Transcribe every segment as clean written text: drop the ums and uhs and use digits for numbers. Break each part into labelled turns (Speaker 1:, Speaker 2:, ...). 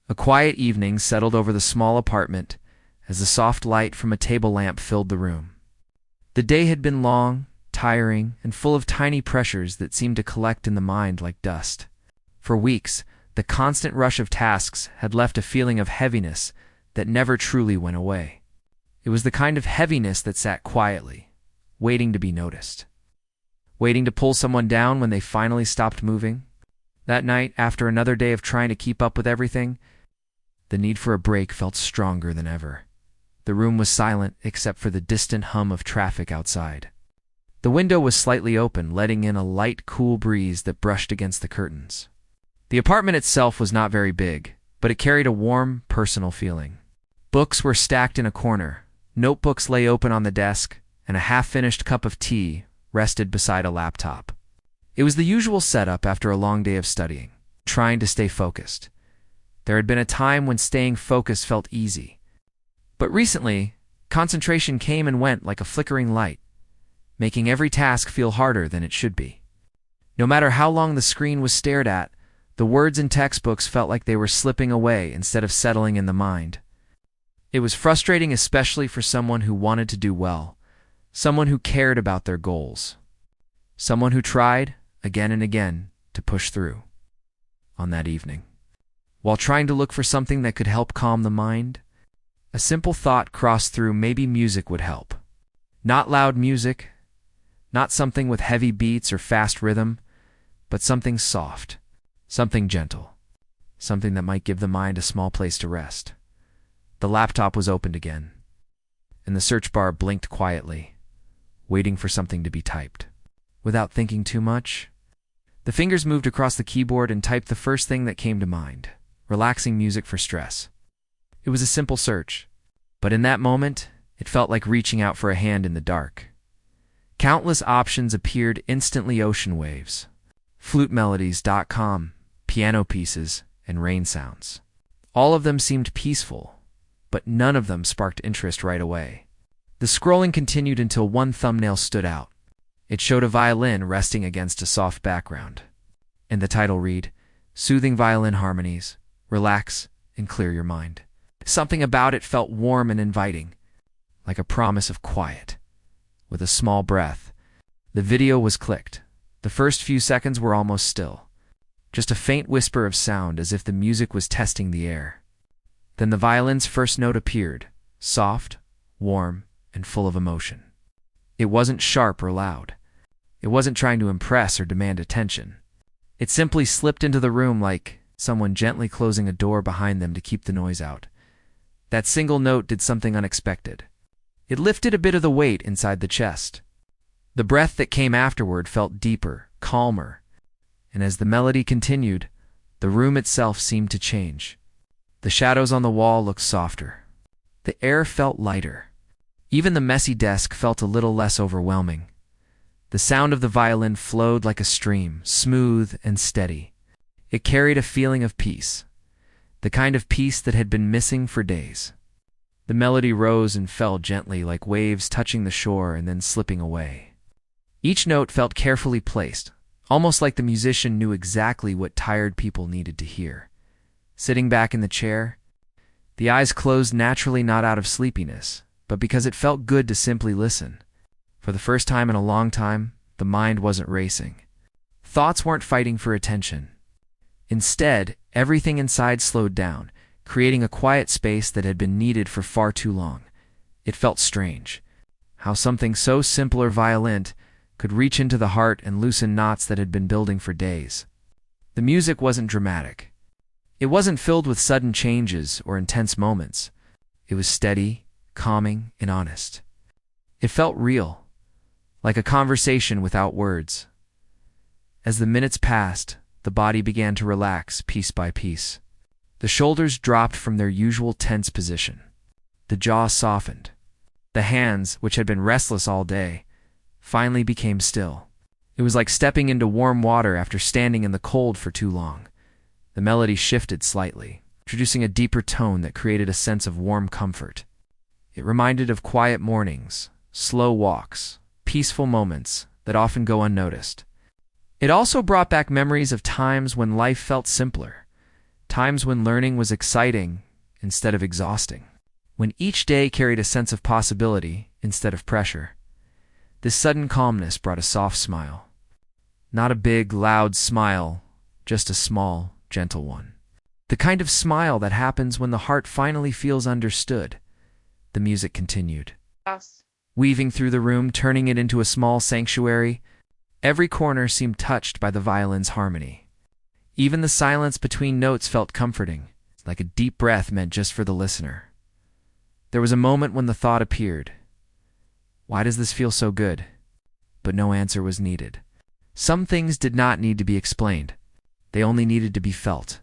Speaker 1: A quiet evening settled over the small apartment as the soft light from a table lamp filled the room. The day had been long, tiring, and full of tiny pressures that seemed to collect in the mind like dust. For weeks, the constant rush of tasks had left a feeling of heaviness that never truly went away. It was the kind of heaviness that sat quietly, waiting to be noticed. Waiting to pull someone down when they finally stopped moving. That night, after another day of trying to keep up with everything, the need for a break felt stronger than ever. The room was silent except for the distant hum of traffic outside. The window was slightly open, letting in a light, cool breeze that brushed against the curtains. The apartment itself was not very big, but it carried a warm, personal feeling. Books were stacked in a corner, notebooks lay open on the desk, and a half-finished cup of tea rested beside a laptop. It was the usual setup after a long day of studying, trying to stay focused. There had been a time when staying focused felt easy. But recently, concentration came and went like a flickering light, making every task feel harder than it should be. No matter how long the screen was stared at, the words in textbooks felt like they were slipping away instead of settling in the mind. It was frustrating, especially for someone who wanted to do well, someone who cared about their goals, someone who tried, again and again, to push through. On that evening, while trying to look for something that could help calm the mind, a simple thought crossed through: maybe music would help. Not loud music, not something with heavy beats or fast rhythm, but something soft, something gentle, something that might give the mind a small place to rest. The laptop was opened again, and the search bar blinked quietly, waiting for something to be typed. Without thinking too much, the fingers moved across the keyboard and typed the first thing that came to mind: relaxing music for stress. It was a simple search, but in that moment, it felt like reaching out for a hand in the dark. Countless options appeared instantly: ocean waves, flutemelodies.com, piano pieces, and rain sounds. All of them seemed peaceful, but none of them sparked interest right away. The scrolling continued until one thumbnail stood out. It showed a violin resting against a soft background, and the title read, "Soothing Violin Harmonies, Relax and Clear Your Mind." Something about it felt warm and inviting, like a promise of quiet. With a small breath, the video was clicked. The first few seconds were almost still, just a faint whisper of sound as if the music was testing the air. Then the violin's first note appeared, soft, warm, and full of emotion. It wasn't sharp or loud. It wasn't trying to impress or demand attention. It simply slipped into the room like someone gently closing a door behind them to keep the noise out. That single note did something unexpected. It lifted a bit of the weight inside the chest. The breath that came afterward felt deeper, calmer, and as the melody continued, the room itself seemed to change. The shadows on the wall looked softer. The air felt lighter. Even the messy desk felt a little less overwhelming. The sound of the violin flowed like a stream, smooth and steady. It carried a feeling of peace, the kind of peace that had been missing for days. The melody rose and fell gently like waves touching the shore and then slipping away. Each note felt carefully placed, almost like the musician knew exactly what tired people needed to hear. Sitting back in the chair, the eyes closed naturally, not out of sleepiness, but because it felt good to simply listen. For the first time in a long time, the mind wasn't racing. Thoughts weren't fighting for attention. Instead, everything inside slowed down, creating a quiet space that had been needed for far too long. It felt strange, how something so simple or violent could reach into the heart and loosen knots that had been building for days. The music wasn't dramatic. It wasn't filled with sudden changes or intense moments. It was steady, calming, and honest. It felt real, like a conversation without words. As the minutes passed, the body began to relax piece by piece. The shoulders dropped from their usual tense position. The jaw softened. The hands, which had been restless all day, finally became still. It was like stepping into warm water after standing in the cold for too long. The melody shifted slightly, introducing a deeper tone that created a sense of warm comfort. It reminded of quiet mornings, slow walks, peaceful moments that often go unnoticed. It also brought back memories of times when life felt simpler, times when learning was exciting instead of exhausting, when each day carried a sense of possibility instead of pressure. This sudden calmness brought a soft smile. Not a big, loud smile, just a small, gentle one. The kind of smile that happens when the heart finally feels understood. The music continued, weaving through the room, turning it into a small sanctuary. Every corner seemed touched by the violin's harmony. Even the silence between notes felt comforting, like a deep breath meant just for the listener. There was a moment when the thought appeared, why does this feel so good? But no answer was needed. Some things did not need to be explained. They only needed to be felt.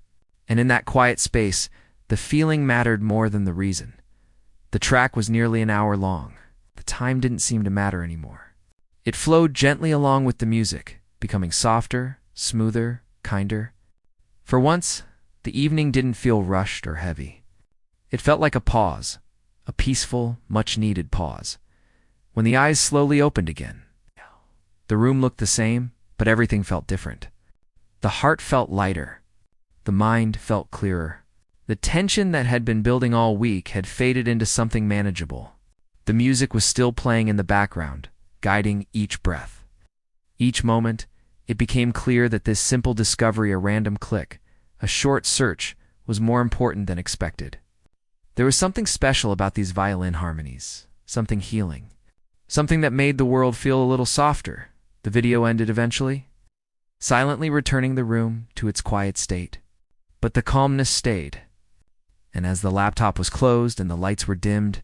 Speaker 1: And in that quiet space, the feeling mattered more than the reason. The track was nearly an hour long. The time didn't seem to matter anymore. It flowed gently along with the music, becoming softer, smoother, kinder. For once, the evening didn't feel rushed or heavy. It felt like a pause, a peaceful, much-needed pause. When the eyes slowly opened again, the room looked the same, but everything felt different. The heart felt lighter. The mind felt clearer. The tension that had been building all week had faded into something manageable. The music was still playing in the background, guiding each breath. Each moment, it became clear that this simple discovery, a random click, a short search, was more important than expected. There was something special about these violin harmonies, something healing, something that made the world feel a little softer. The video ended eventually, silently returning the room to its quiet state. But the calmness stayed. And as the laptop was closed and the lights were dimmed,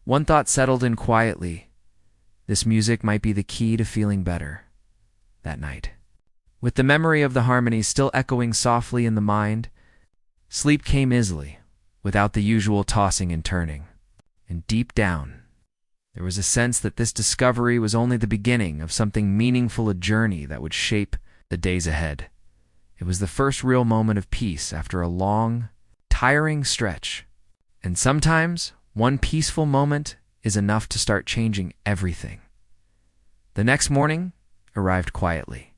Speaker 1: one thought settled in quietly. This music might be the key to feeling better that night. With the memory of the harmonies still echoing softly in the mind, sleep came easily, without the usual tossing and turning. And deep down, there was a sense that this discovery was only the beginning of something meaningful, a journey that would shape the days ahead. It was the first real moment of peace after a long, tiring stretch. And sometimes, one peaceful moment is enough to start changing everything. The next morning arrived quietly.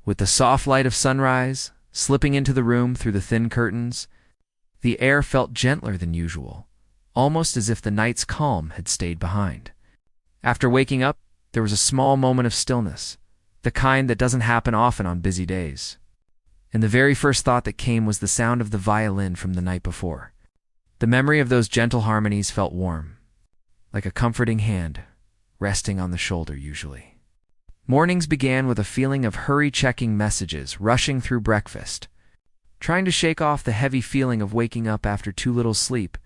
Speaker 1: With the soft light of sunrise slipping into the room through the thin curtains, the air felt gentler than usual, almost as if the night's calm had stayed behind. After waking up, there was a small moment of stillness, the kind that doesn't happen often on busy days. And the very first thought that came was the sound of the violin from the night before. The memory of those gentle harmonies felt warm, like a comforting hand resting on the shoulder usually. Mornings began with a feeling of hurry-checking messages rushing through breakfast, trying to shake off the heavy feeling of waking up after too little sleep.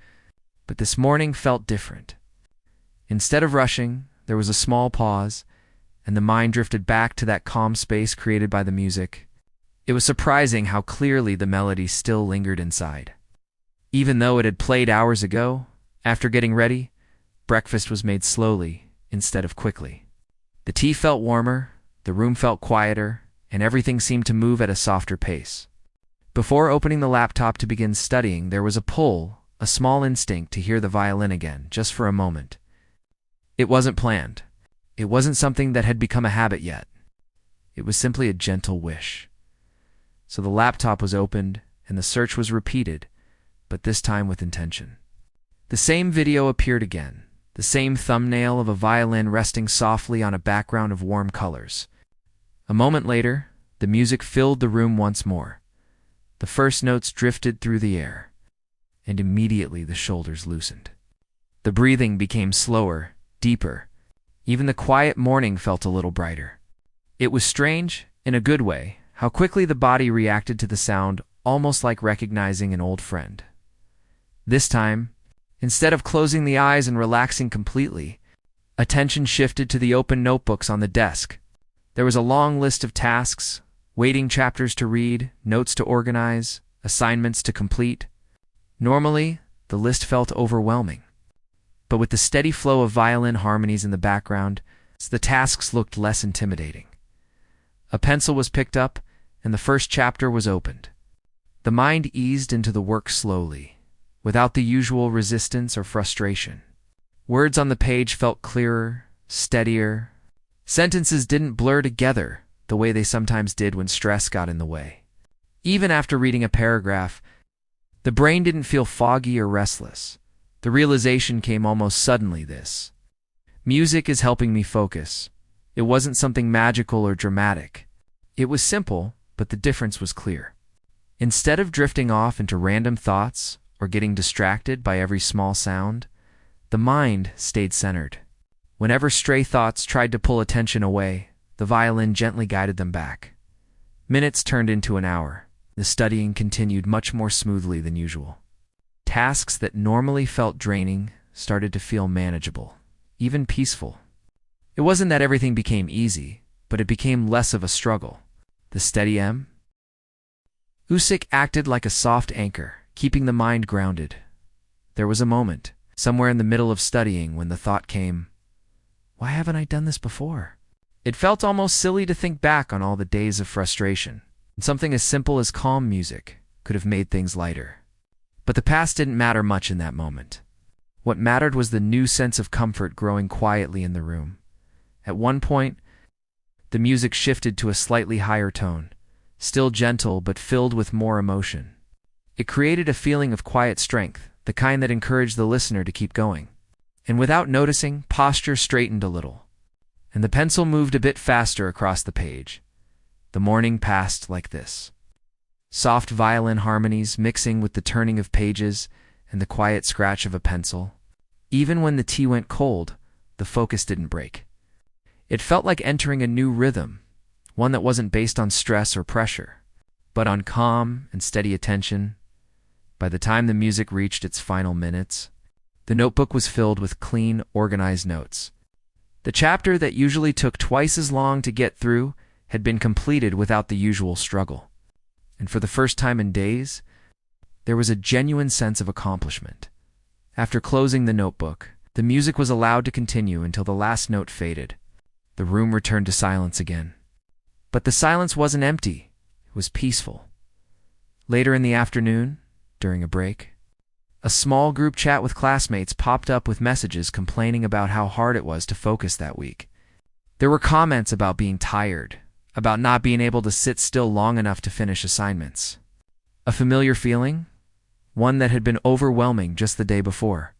Speaker 1: But this morning felt different. Instead of rushing, there was a small pause, and the mind drifted back to that calm space created by the music. It was surprising how clearly the melody still lingered inside. Even though it had played hours ago, after getting ready, breakfast was made slowly instead of quickly. The tea felt warmer, the room felt quieter, and everything seemed to move at a softer pace. Before opening the laptop to begin studying, there was a pull, a small instinct to hear the violin again, just for a moment. It wasn't planned. It wasn't something that had become a habit yet. It was simply a gentle wish. So the laptop was opened, and the search was repeated, but this time with intention. The same video appeared again, the same thumbnail of a violin resting softly on a background of warm colors. A moment later, the music filled the room once more. The first notes drifted through the air, and immediately the shoulders loosened. The breathing became slower, deeper. Even the quiet morning felt a little brighter. It was strange, in a good way, how quickly the body reacted to the sound, almost like recognizing an old friend. This time, instead of closing the eyes and relaxing completely, attention shifted to the open notebooks on the desk. There was a long list of tasks, waiting chapters to read, notes to organize, assignments to complete. Normally, the list felt overwhelming. But with the steady flow of violin harmonies in the background, the tasks looked less intimidating. A pencil was picked up, and the first chapter was opened. The mind eased into the work slowly, without the usual resistance or frustration. Words on the page felt clearer, steadier. Sentences didn't blur together the way they sometimes did when stress got in the way. Even after reading a paragraph, the brain didn't feel foggy or restless. The realization came almost suddenly this: music is helping me focus. It wasn't something magical or dramatic. It was simple, but the difference was clear. Instead of drifting off into random thoughts or getting distracted by every small sound, the mind stayed centered. Whenever stray thoughts tried to pull attention away, the violin gently guided them back. Minutes turned into an hour. The studying continued much more smoothly than usual. Tasks that normally felt draining started to feel manageable, even peaceful. It wasn't that everything became easy, but it became less of a struggle. The steady music acted like a soft anchor, keeping the mind grounded. There was a moment, somewhere in the middle of studying, when the thought came, why haven't I done this before? It felt almost silly to think back on all the days of frustration. And something as simple as calm music could have made things lighter. But the past didn't matter much in that moment. What mattered was the new sense of comfort growing quietly in the room. At one point, the music shifted to a slightly higher tone, still gentle but filled with more emotion. It created a feeling of quiet strength, the kind that encouraged the listener to keep going. And without noticing, posture straightened a little, and the pencil moved a bit faster across the page. The morning passed like this. Soft violin harmonies mixing with the turning of pages and the quiet scratch of a pencil. Even when the tea went cold, the focus didn't break. It felt like entering a new rhythm, one that wasn't based on stress or pressure, but on calm and steady attention. By the time the music reached its final minutes, the notebook was filled with clean, organized notes. The chapter that usually took twice as long to get through had been completed without the usual struggle. And for the first time in days, there was a genuine sense of accomplishment. After closing the notebook, the music was allowed to continue until the last note faded. The room returned to silence again. But the silence wasn't empty. It was peaceful. Later in the afternoon, during a break, a small group chat with classmates popped up with messages complaining about how hard it was to focus that week. There were comments about being tired, about not being able to sit still long enough to finish assignments. A familiar feeling, one that had been overwhelming just the day before.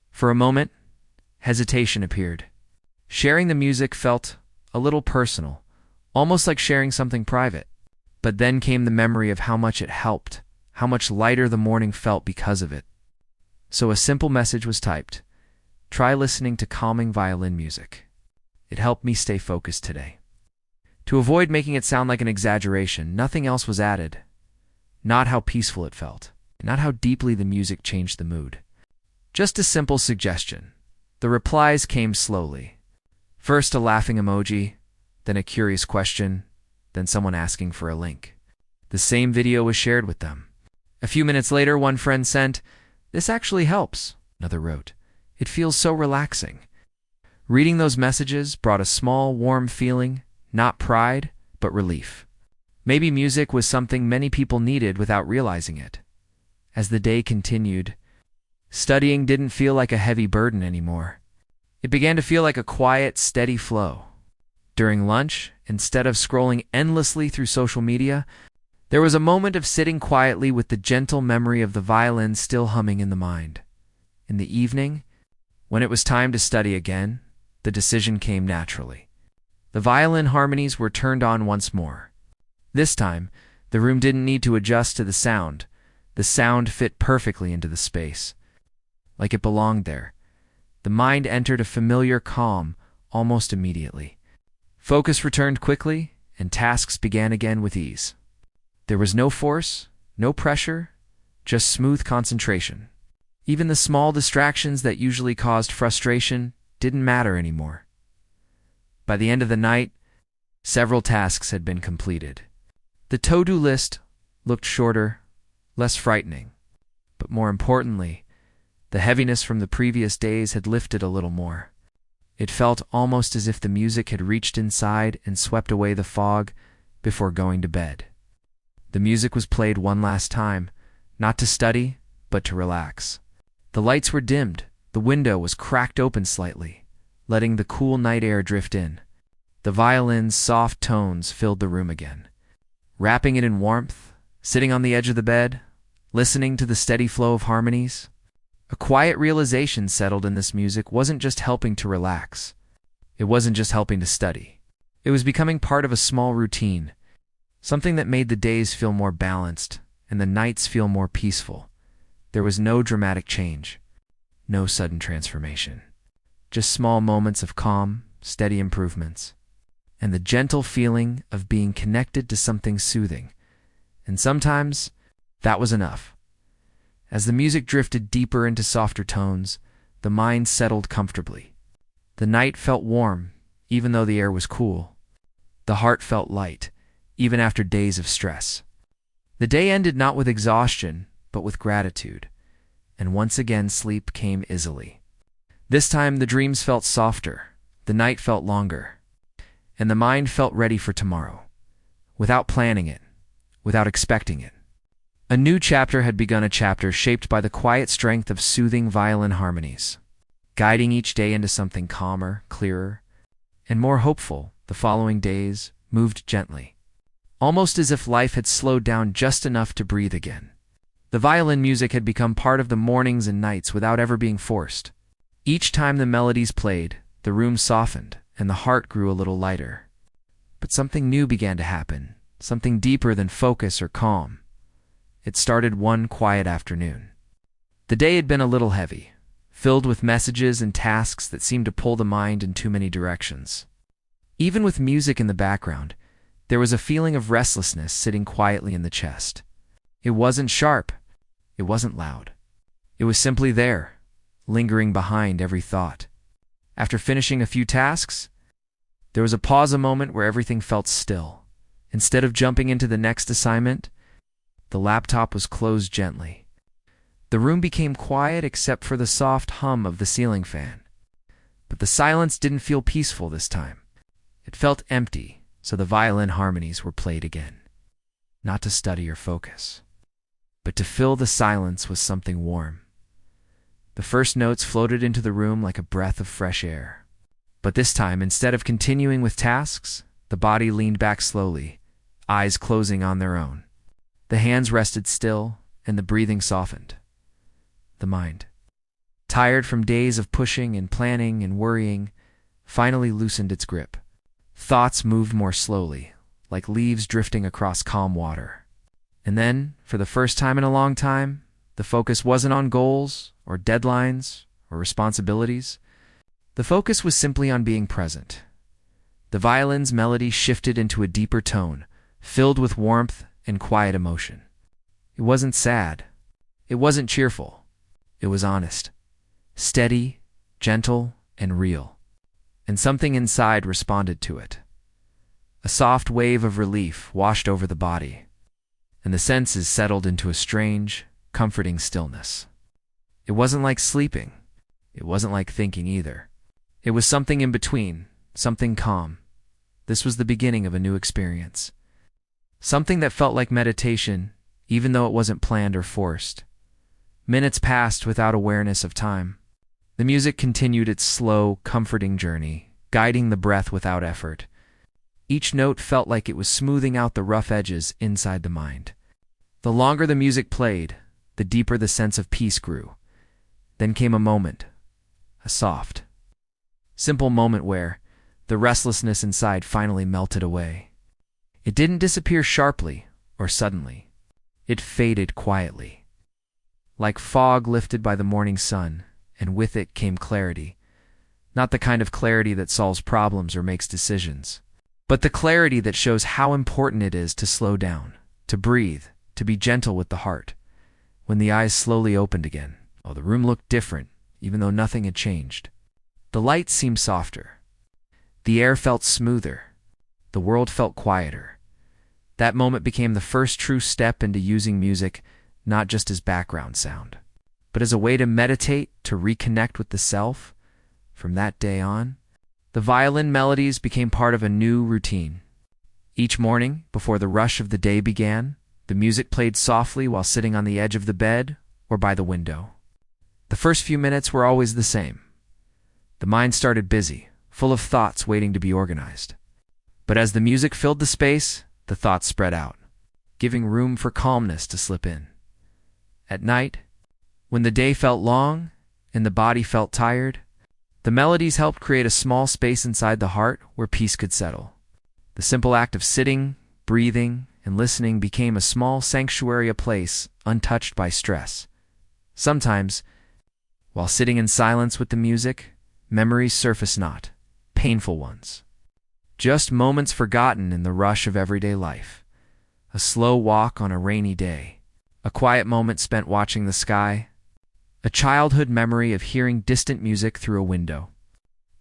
Speaker 1: For a moment, hesitation appeared. Sharing the music felt a little personal, almost like sharing something private. But then came the memory of how much it helped, how much lighter the morning felt because of it. So a simple message was typed: try listening to calming violin music. It helped me stay focused today. To avoid making it sound like an exaggeration, nothing else was added. Not how peaceful it felt, not how deeply the music changed the mood. Just a simple suggestion. The replies came slowly. First a laughing emoji, then a curious question, then someone asking for a link. The same video was shared with them. A few minutes later, one friend sent, "This actually helps." Another wrote, "It feels so relaxing." Reading those messages brought a small, warm feeling, not pride, but relief. Maybe music was something many people needed without realizing it. As the day continued, studying didn't feel like a heavy burden anymore. It began to feel like a quiet, steady flow. During lunch, instead of scrolling endlessly through social media, there was a moment of sitting quietly with the gentle memory of the violin still humming in the mind. In the evening, when it was time to study again, the decision came naturally. The violin harmonies were turned on once more. This time, the room didn't need to adjust to the sound. The sound fit perfectly into the space, like it belonged there. The mind entered a familiar calm almost immediately. Focus returned quickly, and tasks began again with ease. There was no force, no pressure, just smooth concentration. Even the small distractions that usually caused frustration didn't matter anymore. By the end of the night, several tasks had been completed. The to-do list looked shorter, less frightening. But more importantly, the heaviness from the previous days had lifted a little more. It felt almost as if the music had reached inside and swept away the fog before going to bed. The music was played one last time, not to study, but to relax. The lights were dimmed, the window was cracked open slightly, letting the cool night air drift in. The violin's soft tones filled the room again, wrapping it in warmth sitting on the edge of the bed, listening to the steady flow of harmonies. A quiet realization settled in this music wasn't just helping to relax. It wasn't just helping to study. It was becoming part of a small routine, something that made the days feel more balanced and the nights feel more peaceful. There was no dramatic change, no sudden transformation. Just small moments of calm, steady improvements, and the gentle feeling of being connected to something soothing. And sometimes, that was enough. As the music drifted deeper into softer tones, the mind settled comfortably. The night felt warm, even though the air was cool. The heart felt light, even after days of stress. The day ended not with exhaustion, but with gratitude, and once again sleep came easily. This time the dreams felt softer, the night felt longer, and the mind felt ready for tomorrow, without planning it, without expecting it. A new chapter had begun, a chapter shaped by the quiet strength of soothing violin harmonies, guiding each day into something calmer, clearer, and more hopeful. The following days moved gently, almost as if life had slowed down just enough to breathe again. The violin music had become part of the mornings and nights without ever being forced. Each time the melodies played, the room softened, and the heart grew a little lighter. But something new began to happen, something deeper than focus or calm. It started one quiet afternoon. The day had been a little heavy, filled with messages and tasks that seemed to pull the mind in too many directions. Even with music in the background, there was a feeling of restlessness sitting quietly in the chest. It wasn't sharp. It wasn't loud. It was simply there, lingering behind every thought. After finishing a few tasks, there was a pause, a moment where everything felt still. Instead of jumping into the next assignment, the laptop was closed gently. The room became quiet except for the soft hum of the ceiling fan. But the silence didn't feel peaceful this time. It felt empty, so the violin harmonies were played again. Not to study or focus, but to fill the silence with something warm. The first notes floated into the room like a breath of fresh air. But this time, instead of continuing with tasks, the body leaned back slowly, eyes closing on their own. The hands rested still, and the breathing softened. The mind, tired from days of pushing and planning and worrying, finally loosened its grip. Thoughts moved more slowly, like leaves drifting across calm water. And then, for the first time in a long time, the focus wasn't on goals or deadlines or responsibilities. The focus was simply on being present. The violin's melody shifted into a deeper tone, filled with warmth and quiet emotion. It wasn't sad. It wasn't cheerful. It was honest, steady, gentle, and real. And something inside responded to it. A soft wave of relief washed over the body, and the senses settled into a strange, comforting stillness. It wasn't like sleeping. It wasn't like thinking either. It was something in between, something calm. This was the beginning of a new experience. Something that felt like meditation, even though it wasn't planned or forced. Minutes passed without awareness of time. The music continued its slow, comforting journey, guiding the breath without effort. Each note felt like it was smoothing out the rough edges inside the mind. The longer the music played, the deeper the sense of peace grew. Then came a moment, a soft, simple moment where the restlessness inside finally melted away. It didn't disappear sharply or suddenly. It faded quietly, like fog lifted by the morning sun, and with it came clarity. Not the kind of clarity that solves problems or makes decisions, but the clarity that shows how important it is to slow down, to breathe, to be gentle with the heart. When the eyes slowly opened again, the room looked different, even though nothing had changed. The light seemed softer. The air felt smoother. The world felt quieter. That moment became the first true step into using music not just as background sound, but as a way to meditate, to reconnect with the self. From that day on, the violin melodies became part of a new routine. Each morning, before the rush of the day began, the music played softly while sitting on the edge of the bed or by the window. The first few minutes were always the same. The mind started busy, full of thoughts waiting to be organized. But as the music filled the space, the thoughts spread out. giving room for calmness to slip in. At night, when the day felt long and the body felt tired, the melodies helped create a small space inside the heart where peace could settle. The simple act of sitting, breathing, and listening became a small sanctuary, a place untouched by stress. Sometimes, while sitting in silence with the music, memories surface, not painful ones, just moments forgotten in the rush of everyday life. A slow walk on a rainy day, a quiet moment spent watching the sky, a childhood memory of hearing distant music through a window.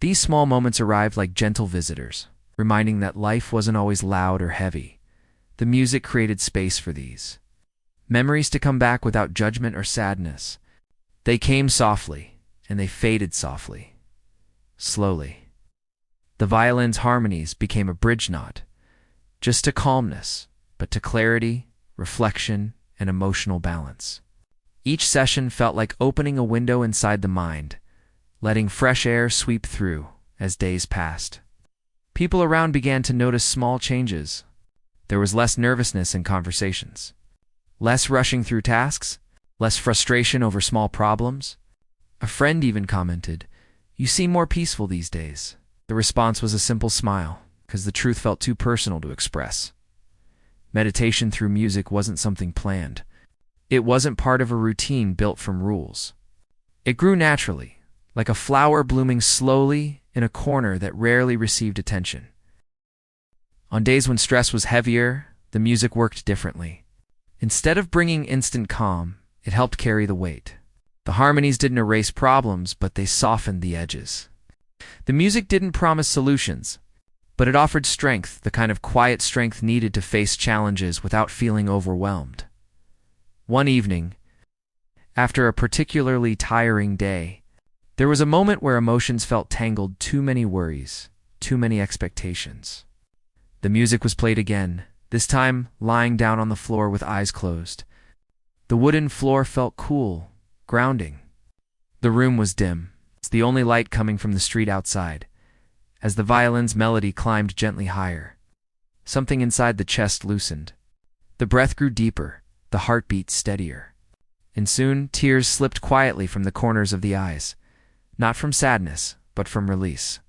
Speaker 1: These small moments arrived like gentle visitors, reminding that life wasn't always loud or heavy. The music created space for these memories to come back without judgment or sadness. They came softly, and they faded softly, slowly. The violin's harmonies became a bridge, not just to calmness, but to clarity, reflection, and emotional balance. Each session felt like opening a window inside the mind, letting fresh air sweep through as days passed. People around began to notice small changes. There was less nervousness in conversations, less rushing through tasks, less frustration over small problems. A friend even commented, "You seem more peaceful these days." The response was a simple smile, because the truth felt too personal to express. Meditation through music wasn't something planned. It wasn't part of a routine built from rules. It grew naturally, like a flower blooming slowly in a corner that rarely received attention. On days when stress was heavier, the music worked differently. Instead of bringing instant calm, it helped carry the weight. The harmonies didn't erase problems, but they softened the edges. The music didn't promise solutions, but it offered strength, the kind of quiet strength needed to face challenges without feeling overwhelmed. One evening, after a particularly tiring day, there was a moment where emotions felt tangled, too many worries, too many expectations. The music was played again, this time lying down on the floor with eyes closed. The wooden floor felt cool, grounding. The room was dim, the only light coming from the street outside. As the violin's melody climbed gently higher, something inside the chest loosened. The breath grew deeper, the heartbeat steadier. And soon, tears slipped quietly from the corners of the eyes, not from sadness, but from release.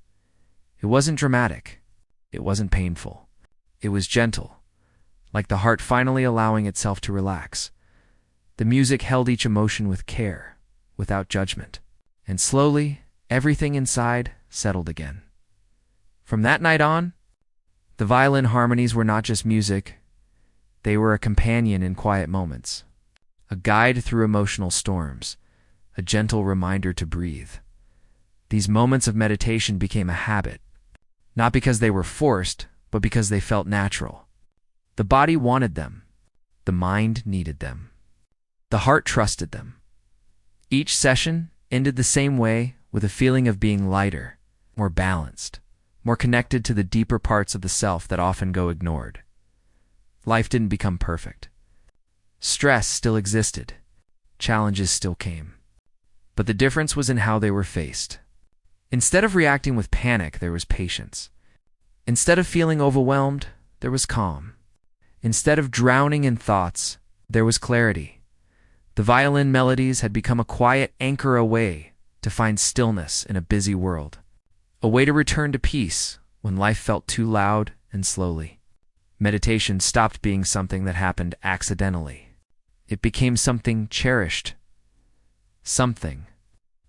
Speaker 1: It wasn't dramatic. It wasn't painful. It was gentle, like the heart finally allowing itself to relax. The music held each emotion with care, without judgment. And slowly, everything inside settled again. From that night on, the violin harmonies were not just music. They were a companion in quiet moments, a guide through emotional storms, a gentle reminder to breathe. These moments of meditation became a habit, not because they were forced, but because they felt natural. The body wanted them. The mind needed them. The heart trusted them. Each session ended the same way, with a feeling of being lighter, more balanced, more connected to the deeper parts of the self that often go ignored. Life didn't become perfect. Stress still existed. Challenges still came. But the difference was in how they were faced. Instead of reacting with panic, there was patience. Instead of feeling overwhelmed, there was calm. Instead of drowning in thoughts, there was clarity. The violin melodies had become a quiet anchor, a way to find stillness in a busy world, a way to return to peace when life felt too loud and slowly. Meditation stopped being something that happened accidentally. It became something cherished, something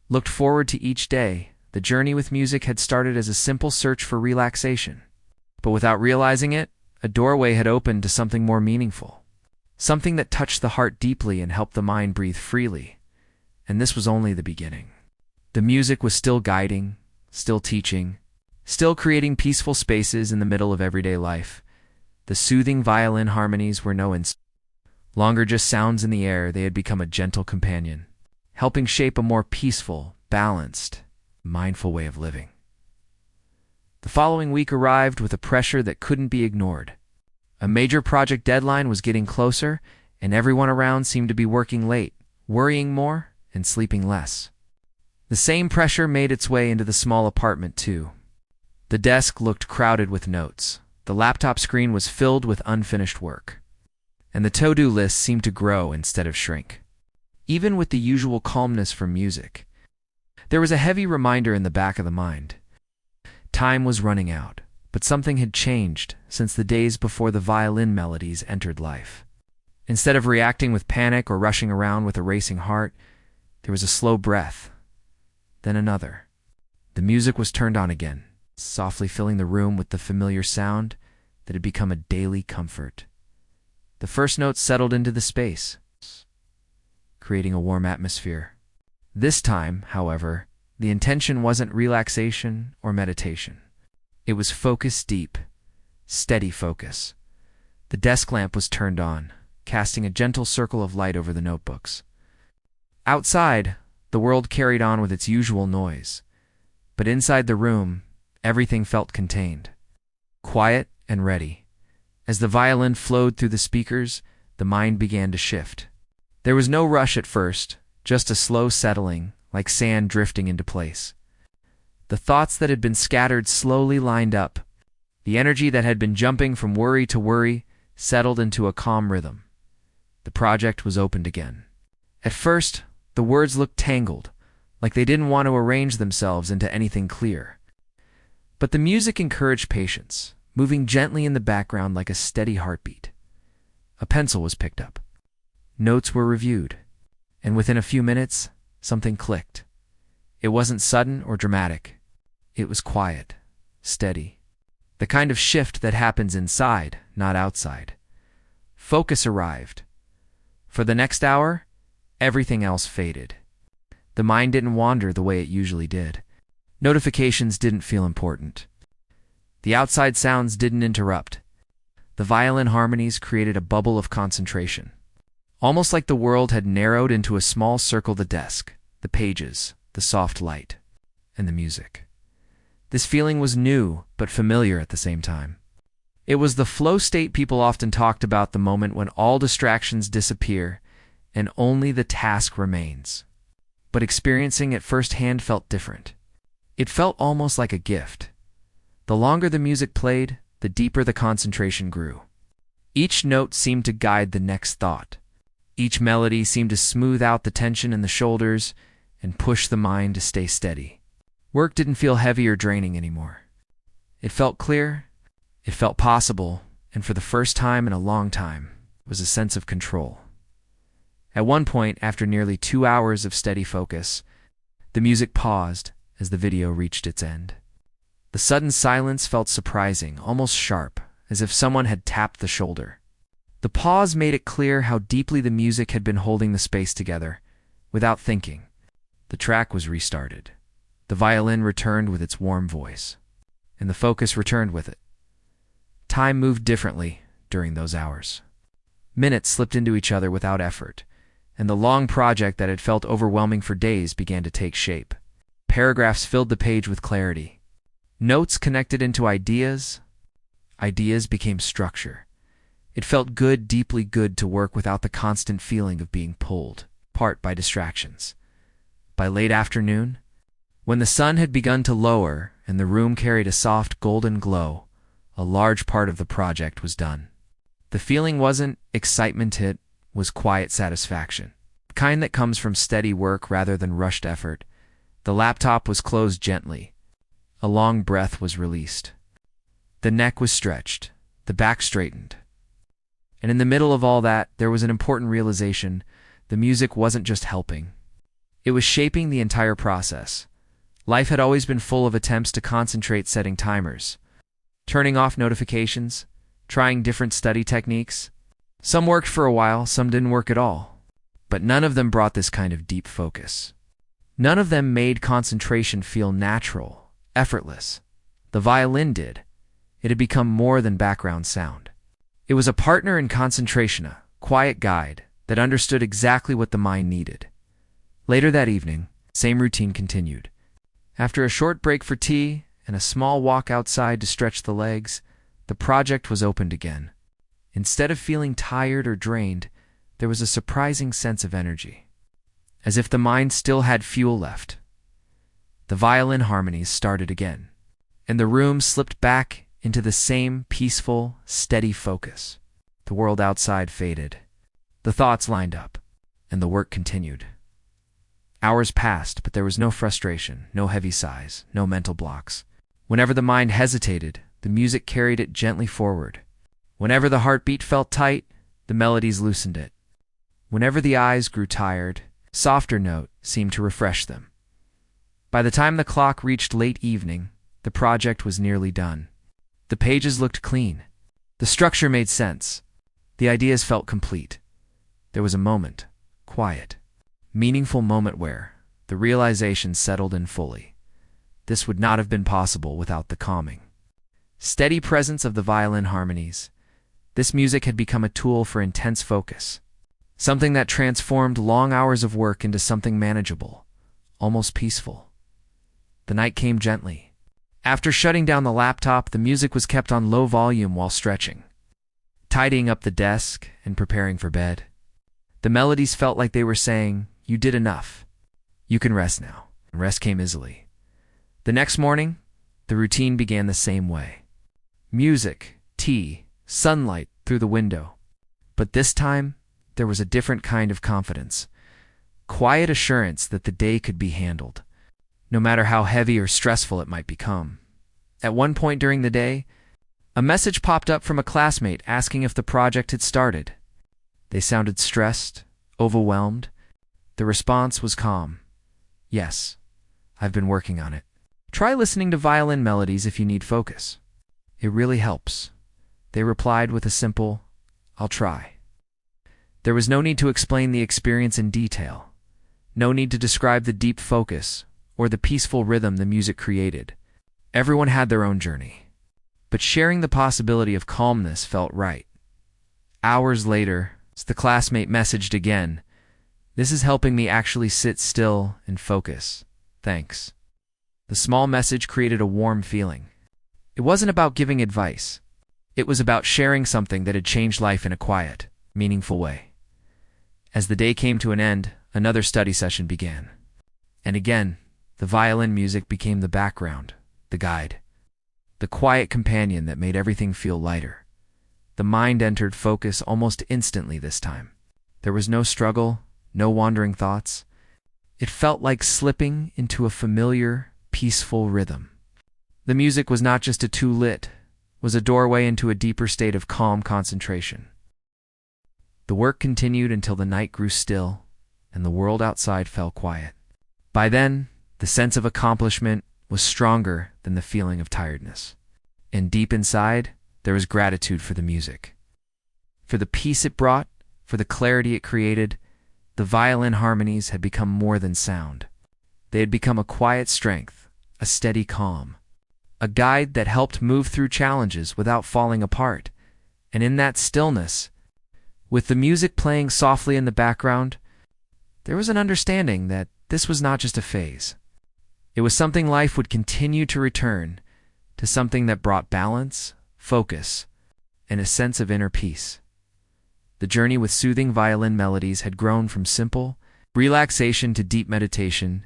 Speaker 1: looked forward to each day. The journey with music had started as a simple search for relaxation, but without realizing it, a doorway had opened to something more meaningful, something that touched the heart deeply and helped the mind breathe freely. And this was only the beginning. The music was still guiding, still teaching, still creating peaceful spaces in the middle of everyday life. The soothing violin harmonies were no longer just sounds in the air. They had become a gentle companion, helping shape a more peaceful, balanced, mindful way of living. The following week arrived with a pressure that couldn't be ignored. A major project deadline was getting closer, and everyone around seemed to be working late, worrying more, and sleeping less. The same pressure made its way into the small apartment, too. The desk looked crowded with notes. The laptop screen was filled with unfinished work. and the to-do list seemed to grow instead of shrink. Even with the usual calmness from music, there was a heavy reminder in the back of the mind. Time was running out, but something had changed since the days before the violin melodies entered life. Instead of reacting with panic or rushing around with a racing heart, there was a slow breath, then another. The music was turned on again, softly filling the room with the familiar sound that had become a daily comfort. The first notes settled into the space, creating a warm atmosphere. This time, however, the intention wasn't relaxation or meditation. It was focus deep, steady focus. The desk lamp was turned on, casting a gentle circle of light over the notebooks. Outside, the world carried on with its usual noise, but inside the room, everything felt contained, quiet and ready. As the violin flowed through the speakers, the mind began to shift. There was no rush at first, just a slow settling, like sand drifting into place. The thoughts that had been scattered slowly lined up. The energy that had been jumping from worry to worry settled into a calm rhythm. The project was opened again. At first, the words looked tangled, like they didn't want to arrange themselves into anything clear. But the music encouraged patience, moving gently in the background like a steady heartbeat. A pencil was picked up. Notes were reviewed, and within a few minutes, something clicked. It wasn't sudden or dramatic. It was quiet, steady. The kind of shift that happens inside, not outside. Focus arrived. For the next hour, everything else faded. The mind didn't wander the way it usually did. Notifications didn't feel important. The outside sounds didn't interrupt. The violin harmonies created a bubble of concentration. Almost like the world had narrowed into a small circle: the desk, the pages, the soft light, and the music. This feeling was new, but familiar at the same time. It was the flow state people often talked about, the moment when all distractions disappear and only the task remains. But experiencing it firsthand felt different. It felt almost like a gift. The longer the music played, the deeper the concentration grew. Each note seemed to guide the next thought. Each melody seemed to smooth out the tension in the shoulders and push the mind to stay steady. Work didn't feel heavy or draining anymore. It felt clear, it felt possible, and for the first time in a long time, was a sense of control. At one point, after nearly 2 hours of steady focus, the music paused as the video reached its end. The sudden silence felt surprising, almost sharp, as if someone had tapped the shoulder. The pause made it clear how deeply the music had been holding the space together. Without thinking, the track was restarted. The violin returned with its warm voice, and the focus returned with it. Time moved differently during those hours. Minutes slipped into each other without effort, and the long project that had felt overwhelming for days began to take shape. Paragraphs filled the page with clarity. Notes connected into ideas. Ideas became structure. It felt good, deeply good, to work without the constant feeling of being pulled apart by distractions. By late afternoon, when the sun had begun to lower and the room carried a soft golden glow, a large part of the project was done. The feeling wasn't excitement, it was quiet satisfaction, the kind that comes from steady work rather than rushed effort. The laptop was closed gently. A long breath was released. The neck was stretched, the back straightened. And in the middle of all that, there was an important realization: the music wasn't just helping. It was shaping the entire process. Life had always been full of attempts to concentrate, setting timers, turning off notifications, trying different study techniques. Some worked for a while, some didn't work at all. But none of them brought this kind of deep focus. None of them made concentration feel natural, effortless. The violin did. It had become more than background sound. It was a partner in concentration, a quiet guide that understood exactly what the mind needed. Later that evening, same routine continued. After a short break for tea and a small walk outside to stretch the legs, the project was opened again. Instead of feeling tired or drained, there was a surprising sense of energy, as if the mind still had fuel left. The violin harmonies started again, and the room slipped back into the same peaceful, steady focus. the world outside faded. The thoughts lined up, and the work continued. Hours passed, but there was no frustration, no heavy sighs, no mental blocks. Whenever the mind hesitated, the music carried it gently forward. Whenever the heartbeat felt tight, the melodies loosened it. Whenever the eyes grew tired, a softer note seemed to refresh them. By the time the clock reached late evening, the project was nearly done. The pages looked clean. The structure made sense. The ideas felt complete. There was a moment, quiet, meaningful moment where the realization settled in fully. This would not have been possible without the calming, steady presence of the violin harmonies. This music had become a tool for intense focus, something that transformed long hours of work into something manageable, almost peaceful. The night came gently. After shutting down the laptop, the music was kept on low volume while stretching, tidying up the desk and preparing for bed. The melodies felt like they were saying, "You did enough. You can rest now." And rest came easily. The next morning, the routine began the same way. Music, tea, sunlight through the window. But this time, there was a different kind of confidence. Quiet assurance that the day could be handled, no matter how heavy or stressful it might become. At one point during the day, a message popped up from a classmate asking if the project had started. They sounded stressed, overwhelmed. The response was calm. "Yes, I've been working on it. Try listening to violin melodies if you need focus. It really helps." They replied with a simple, "I'll try." There was no need to explain the experience in detail. No need to describe the deep focus or the peaceful rhythm the music created. Everyone had their own journey. But sharing the possibility of calmness felt right. Hours later, the classmate messaged again, "This is helping me actually sit still and focus. Thanks." The small message created a warm feeling. It wasn't about giving advice. It was about sharing something that had changed life in a quiet, meaningful way. As the day came to an end, another study session began. And again, the violin music became the background, the guide, the quiet companion that made everything feel lighter. The mind entered focus almost instantly this time. There was no struggle, no wandering thoughts. It felt like slipping into a familiar, peaceful rhythm. The music was not just a tool, it was a doorway into a deeper state of calm concentration. The work continued until the night grew still and the world outside fell quiet. By then, the sense of accomplishment was stronger than the feeling of tiredness. And deep inside, there was gratitude for the music. For the peace it brought, for the clarity it created. The violin harmonies had become more than sound. They had become a quiet strength, a steady calm, a guide that helped move through challenges without falling apart. And in that stillness, with the music playing softly in the background, there was an understanding that this was not just a phase. It was something life would continue to return to, something that brought balance, focus, and a sense of inner peace. The journey with soothing violin melodies had grown from simple relaxation to deep meditation,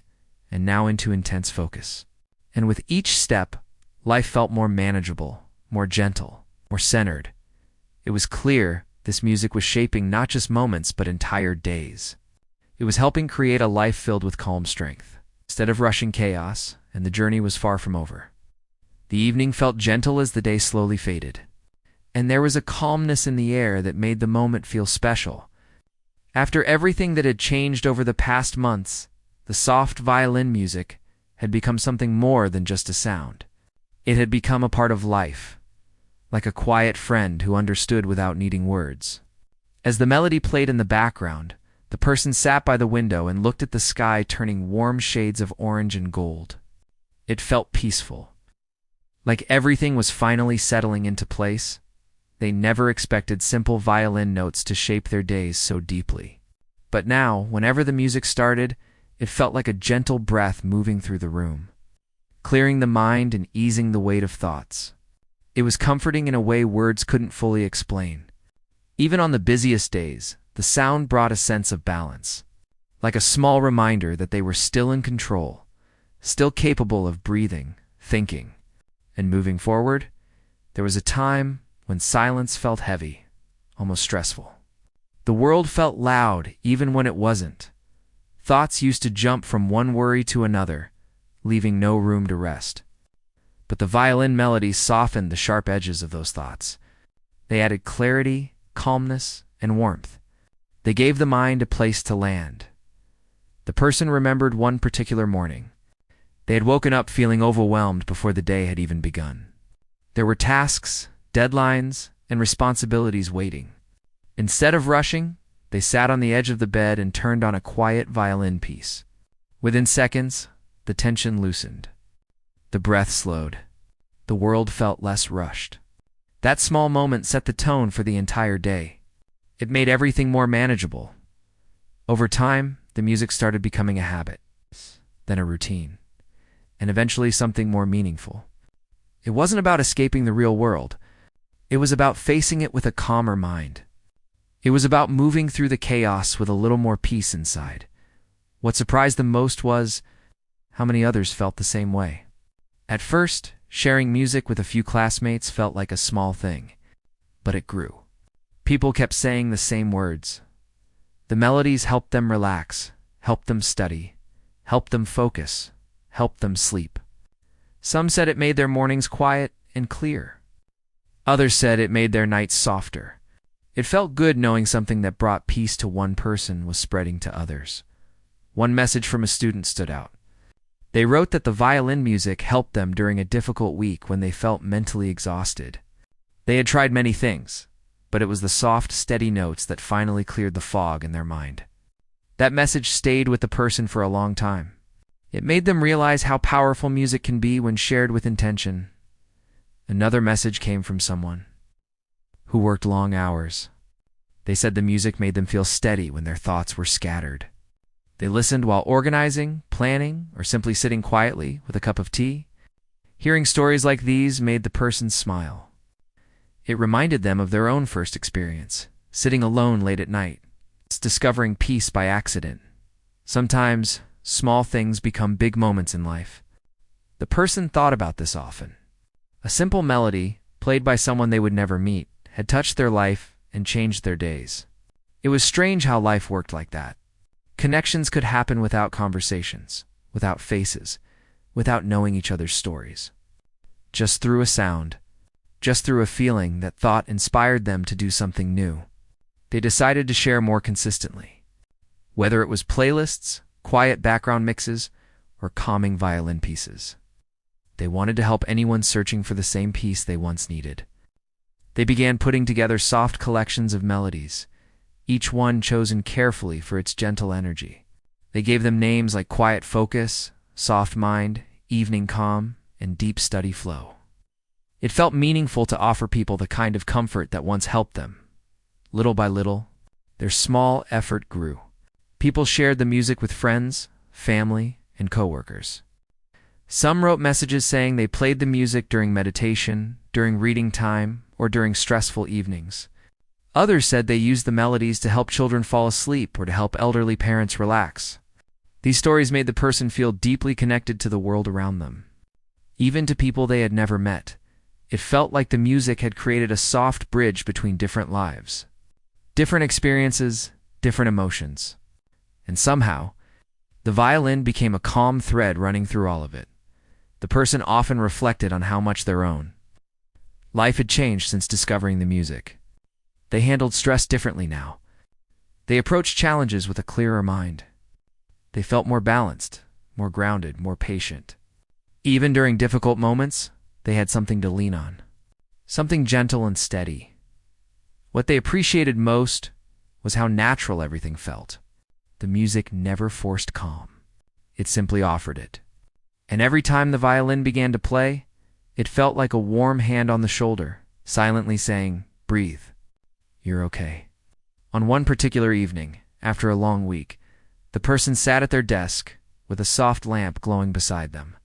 Speaker 1: and now into intense focus. And with each step, life felt more manageable, more gentle, more centered. It was clear this music was shaping not just moments but entire days. It was helping create a life filled with calm strength, instead of rushing chaos, and the journey was far from over. The evening felt gentle as the day slowly faded, and there was a calmness in the air that made the moment feel special. After everything that had changed over the past months, the soft violin music had become something more than just a sound. It had become a part of life, like a quiet friend who understood without needing words. As the melody played in the background, the person sat by the window and looked at the sky turning warm shades of orange and gold. It felt peaceful, like everything was finally settling into place. They never expected simple violin notes to shape their days so deeply. But now, whenever the music started, it felt like a gentle breath moving through the room, clearing the mind and easing the weight of thoughts. It was comforting in a way words couldn't fully explain. Even on the busiest days, the sound brought a sense of balance, like a small reminder that they were still in control, still capable of breathing, thinking, and moving forward. There was a time when silence felt heavy, almost stressful. The world felt loud even when it wasn't. Thoughts used to jump from one worry to another, leaving no room to rest. But the violin melodies softened the sharp edges of those thoughts. They added clarity, calmness, and warmth. They gave the mind a place to land. The person remembered one particular morning. They had woken up feeling overwhelmed before the day had even begun. There were tasks, deadlines, and responsibilities waiting. Instead of rushing, they sat on the edge of the bed and turned on a quiet violin piece. Within seconds, the tension loosened. The breath slowed. The world felt less rushed. That small moment set the tone for the entire day. It made everything more manageable. Over time, the music started becoming a habit, then a routine, and eventually something more meaningful. It wasn't about escaping the real world. It was about facing it with a calmer mind. It was about moving through the chaos with a little more peace inside. What surprised them most was how many others felt the same way. At first, sharing music with a few classmates felt like a small thing, but it grew. People kept saying the same words. The melodies helped them relax, helped them study, helped them focus, helped them sleep. Some said it made their mornings quiet and clear. Others said it made their nights softer. It felt good knowing something that brought peace to one person was spreading to others. One message from a student stood out. They wrote that the violin music helped them during a difficult week when they felt mentally exhausted. They had tried many things, but it was the soft, steady notes that finally cleared the fog in their mind. That message stayed with the person for a long time. It made them realize how powerful music can be when shared with intention. Another message came from someone who worked long hours. They said the music made them feel steady when their thoughts were scattered. They listened while organizing, planning, or simply sitting quietly with a cup of tea. Hearing stories like these made the person smile. It reminded them of their own first experience, sitting alone late at night, discovering peace by accident. Sometimes, small things become big moments in life. The person thought about this often. A simple melody, played by someone they would never meet, had touched their life and changed their days. It was strange how life worked like that. Connections could happen without conversations, without faces, without knowing each other's stories. Just through a sound, just through a feeling that thought inspired them to do something new. They decided to share more consistently. Whether it was playlists, quiet background mixes, or calming violin pieces. They wanted to help anyone searching for the same peace they once needed. They began putting together soft collections of melodies, each one chosen carefully for its gentle energy. They gave them names like Quiet Focus, Soft Mind, Evening Calm, and Deep Study Flow. It felt meaningful to offer people the kind of comfort that once helped them. Little by little, their small effort grew. People shared the music with friends, family, and coworkers. Some wrote messages saying they played the music during meditation, during reading time, or during stressful evenings. Others said they used the melodies to help children fall asleep or to help elderly parents relax. These stories made the person feel deeply connected to the world around them. Even to people they had never met, it felt like the music had created a soft bridge between different lives. Different experiences, different emotions. And somehow, the violin became a calm thread running through all of it. The person often reflected on how much their own life had changed since discovering the music. They handled stress differently now. They approached challenges with a clearer mind. They felt more balanced, more grounded, more patient. Even during difficult moments, they had something to lean on. Something gentle and steady. What they appreciated most was how natural everything felt. The music never forced calm. It simply offered it. And every time the violin began to play, it felt like a warm hand on the shoulder, silently saying, "Breathe. You're okay." On one particular evening, after a long week, the person sat at their desk with a soft lamp glowing beside them.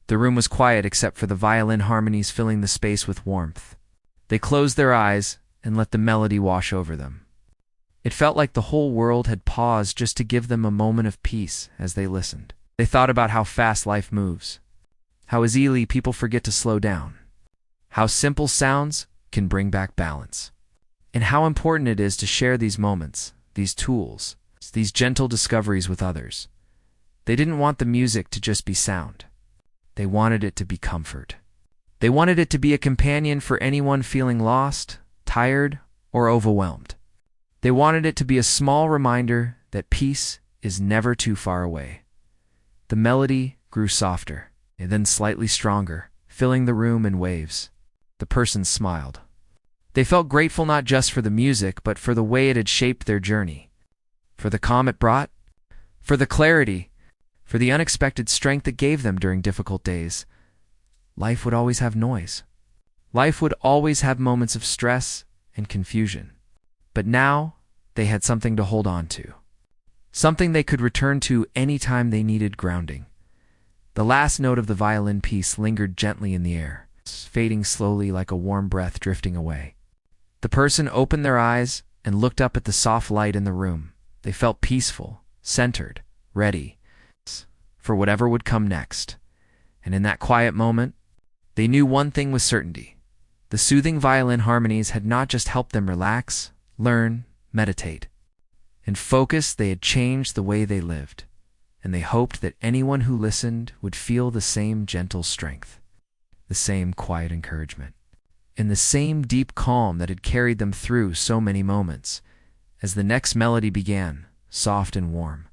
Speaker 1: The room was quiet except for the violin harmonies filling the space with warmth. They closed their eyes and let the melody wash over them. It felt like the whole world had paused just to give them a moment of peace as they listened. They thought about how fast life moves, how easily people forget to slow down, how simple sounds can bring back balance. and how important it is to share these moments, these tools, these gentle discoveries with others. They didn't want the music to just be sound. They wanted it to be comfort. They wanted it to be a companion for anyone feeling lost, tired, or overwhelmed. They wanted it to be a small reminder that peace is never too far away. The melody grew softer, and then slightly stronger, filling the room in waves. The person smiled. They felt grateful not just for the music, but for the way it had shaped their journey. For the calm it brought, for the clarity, for the unexpected strength it gave them during difficult days. Life would always have noise. Life would always have moments of stress and confusion. But now they had something to hold on to. Something they could return to anytime they needed grounding. The last note of the violin piece lingered gently in the air, fading slowly like a warm breath drifting away. The person opened their eyes and looked up at the soft light in the room. They felt peaceful, centered, ready for whatever would come next. And in that quiet moment, they knew one thing with certainty. The soothing violin harmonies had not just helped them relax, learn, meditate. In focus, they had changed the way they lived, and they hoped that anyone who listened would feel the same gentle strength, the same quiet encouragement, and the same deep calm that had carried them through so many moments. As the next melody began, soft and warm,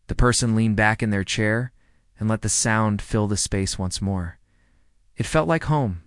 Speaker 1: the person leaned back in their chair and let the sound fill the space once more. It felt like home,